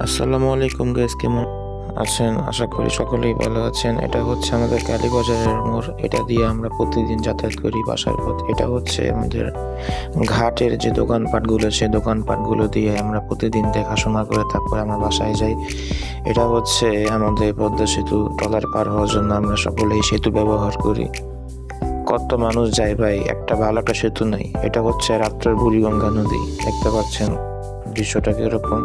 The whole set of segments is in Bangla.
আসসালামু আলাইকুম গাইস, কেমন আছেন? আশা করি সকলেই ভালো আছেন। এটা হচ্ছে আমাদের কালীবাজারের মোড়। এটা দিয়ে আমরা প্রতিদিন যাতায়াত করি বাসার পথ। এটা হচ্ছে আমাদের ঘাটের যে দোকানপাটগুলো, সেই দোকানপাটগুলো দিয়ে আমরা প্রতিদিন দেখাশোনা করে তারপরে আমরা বাসায় যাই। এটা হচ্ছে আমাদের পদ্মা সেতু। ট্রলার পার হওয়ার জন্য আমরা সকলেই সেতু ব্যবহার করি। কত মানুষ যায় ভাই, একটা ভালো একটা সেতু নেই। এটা হচ্ছে রাত্রের বুড়িগঙ্গা নদী, দেখতে পাচ্ছেন দৃশ্যটা কিরকম।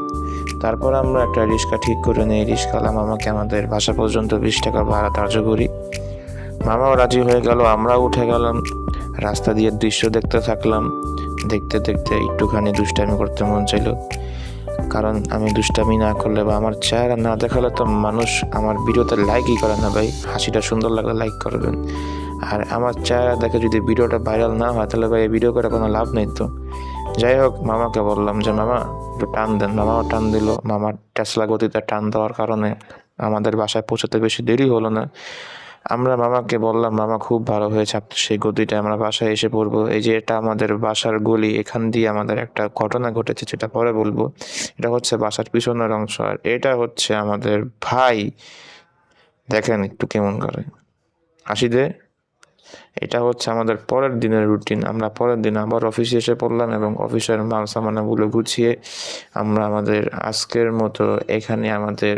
তারপর আমরা একটা রিক্সা ঠিক করে নিই। রিক্সাওয়ালা মামাকে আমাদের বাসা পর্যন্ত 20 টাকা ভাড়া ধার্য করি। মামাও রাজি হয়ে গেল, আমরাও উঠে গেলাম। রাস্তা দিয়ে দৃশ্য দেখতে থাকলাম। দেখতে দেখতে একটুখানি দুষ্টামি করতে মন চাইল, কারণ আমি দুষ্টামি না করলে বা আমার চেহারা না দেখালে তো মানুষ আমার ভিডিওতে লাইকই করে না ভাই। হাসিটা সুন্দর লাগলে লাইক করবেন, আর আমার চেহারা দেখে যদি ভিডিওটা ভাইরাল না হয় তাহলে ভাই এই ভিডিও করে কোনো লাভ নেই তো। যাই হোক, মামাকে বললাম যে মামা একটু টান দেন। মামাও টান দিল। মামার টেসলা গতিতে টান দেওয়ার কারণে আমাদের বাসায় পৌঁছাতে বেশি দেরি হলো না। আমরা মামাকে বললাম, মামা খুব ভালো হয়েছে, আপনার সেই গতিটা আমরা বাসায় এসে পড়বো। এই যে এটা আমাদের বাসার গলি, এখান দিয়ে আমাদের একটা ঘটনা ঘটেছে, যেটা পরে বলবো। এটা হচ্ছে বাসার পিছনের অংশ, আর এটা হচ্ছে আমাদের ভাই। দেখেন একটু কেমন করে হাসি দে। এটা হচ্ছে আমাদের পরের দিনের রুটিন। আমরা পরের দিন আবার অফিসে এসে পড়লাম এবং অফিসের মাল সামানাগুলো গুছিয়ে আমরা আমাদের আজকের মতো এখানে আমাদের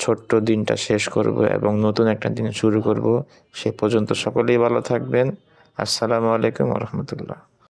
ছোট্ট দিনটা শেষ করব এবং নতুন একটা দিন শুরু করব। সে পর্যন্ত সকলেই ভালো থাকবেন। আসসালামু আলাইকুম ওয়া রাহমাতুল্লাহ।